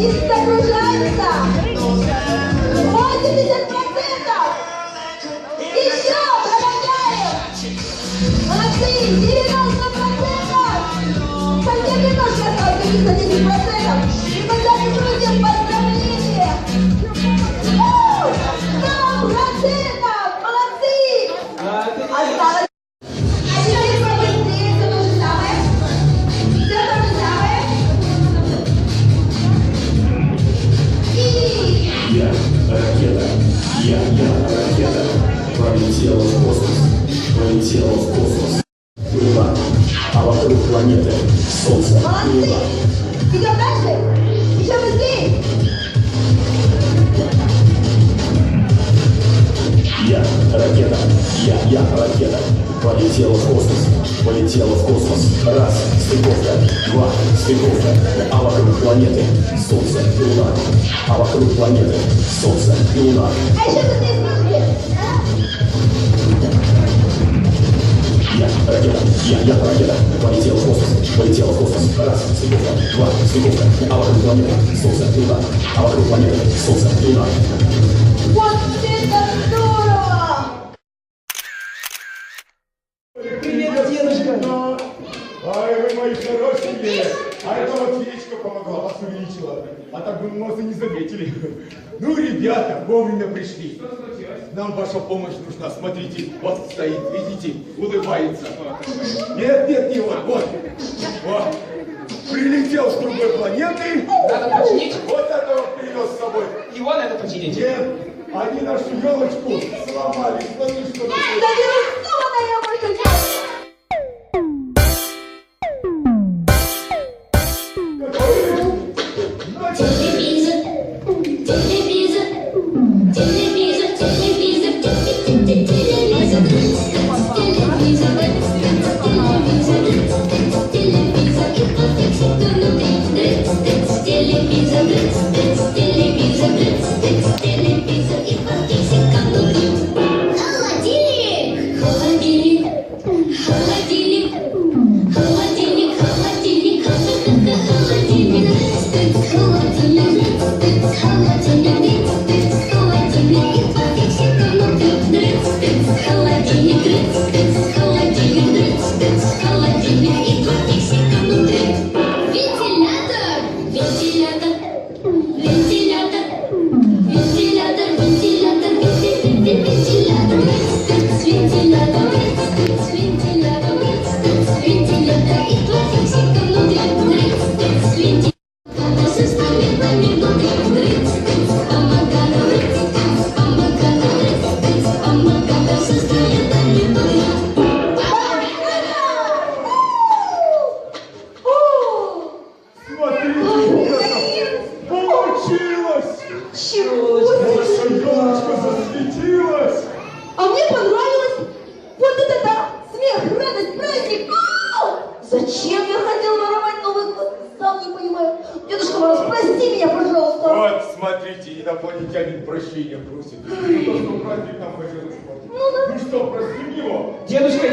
и загружается. 80%. Еще помогаем. Молодцы, 90%. Совсем немножко осталось, 10%. И мы загрузим поздравления. 100%. Молодцы. Осталось. Ракета полетела в космос, Луна, а вокруг планеты Солнце. Молодцы! Идем дальше! Еще быстрее! Я ракета, полетела в космос, раз, стыковка, два, стыковка, а вокруг планеты Солнце и Луна, а вокруг планеты Солнце и Луна. А еще быстрее скажи! Я ракета, полетела в космос, раз, стыковка, два, стыковка, а вокруг планеты Солнце и Луна, а вокруг планеты Солнце и Луна. Вот это здорово! Привет, дедушка! Ай, вы мои хорошие! А это вот феечка помогла, вас увеличила. А так бы мы вас и не заметили. Ну, ребята, вовремя пришли. Что случилось? Нам ваша помощь нужна. Смотрите, вот стоит, видите, улыбается. Нет, не он, вот. Вот. Прилетел с другой планеты. Надо починить. Вот этого привез с собой. Его надо починить. Нет, они нашу елочку сломали. Смотри, что Да вирусованная больше делать! Зачем я хотел воровать Новый год? Сам не понимаю. Дедушка Мороз, прости меня, пожалуйста. Вот, смотрите, инопланетянин прощения просит. Ну, то, что праздник нам хотелось смотреть. Ну что, простим его? Дедушка,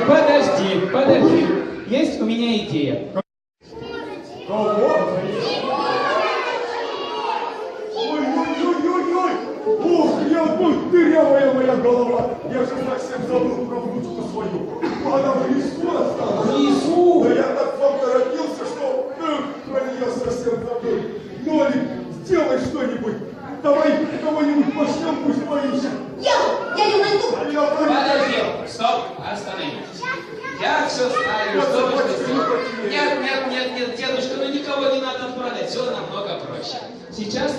подожди. Есть у меня идея. Кого? Ой-ой-ой-ой-ой! Ух, дырявая моя голова! Я же совсем забыл про внучку свою. Она в лесу осталась. В лесу? Да я так вам торопился, что про нее совсем забыл. Нолик, сделай что-нибудь. Давай кого-нибудь пошлем, пусть поищет. Я не найду. Подожди, стоп, остановитесь. Я все знаю, что нужно сделать. Нет, дедушка, ну никого не надо отправлять, все намного проще. Сейчас,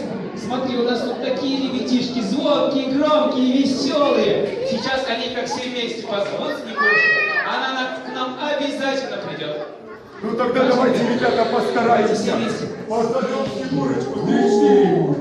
смотри, у нас тут такие ребятишки, звонкие, громкие, веселые. Сейчас они как все вместе позовут Снегурочку, она к нам обязательно придет. Ну тогда давайте, ребята, постараемся. Позовем Снегурочку, 3-4.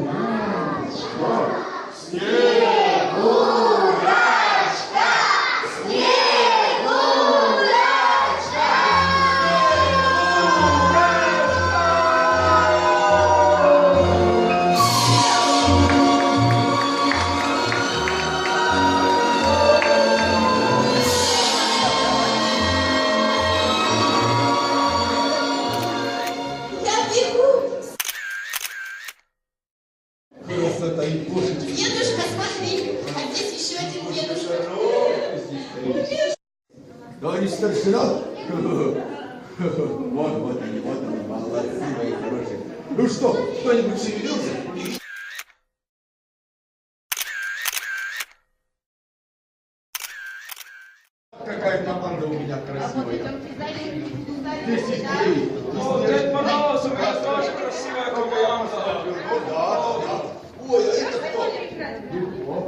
затаить лошадь. Дедушка, смотри, а здесь еще один дедушка. Товарищ старшина? Вот они, молодцы мои хорошие. Ну что, кто-нибудь шевелился? Какая команда у меня красивая. 10 дней. Дед Мороз, у меня тоже красивая команда. Да. Ой, а это кто?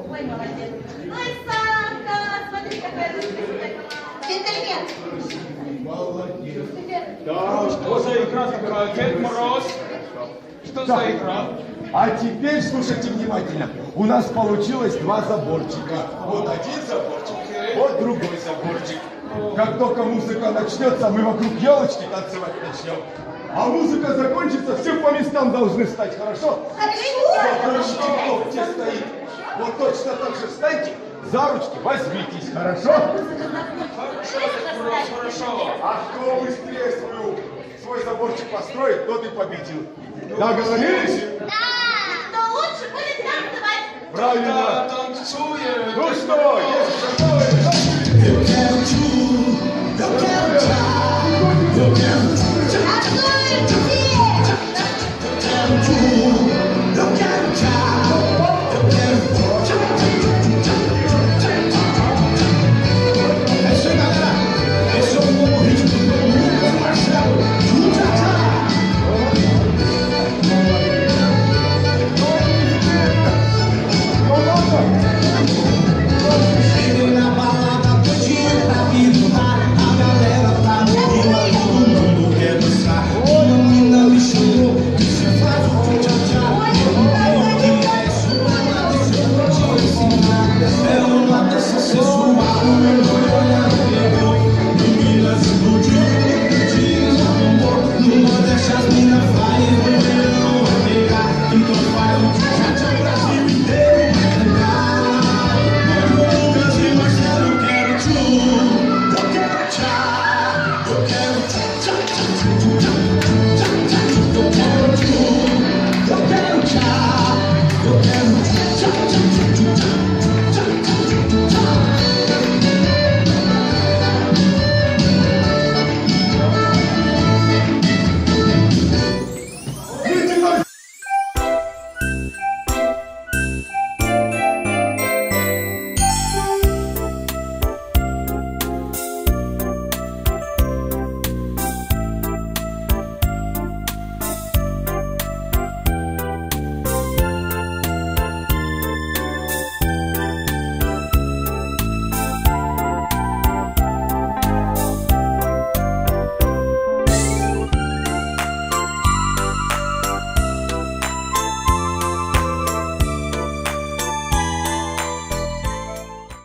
Ой, молодец. Ой, Санта, смотри, какая русская. Джентльмен. Молодец. Что за игра такая? Дед Мороз? Что за игра? А теперь слушайте внимательно. У нас получилось 2 заборчика. Вот один заборчик, вот другой заборчик. Как только музыка начнется, мы вокруг елочки танцевать начнем. А музыка закончится, все по местам должны стать, хорошо? Заборчики, кто где стоит? Вот точно так же встаньте, за ручки возьмитесь, хорошо? Хорошо. А кто быстрее свой заборчик построит, тот и победил. Договорились? Кто лучше будет танцевать? Правильно. Да, танцуем. Ну что, если готовы, Танцуем все!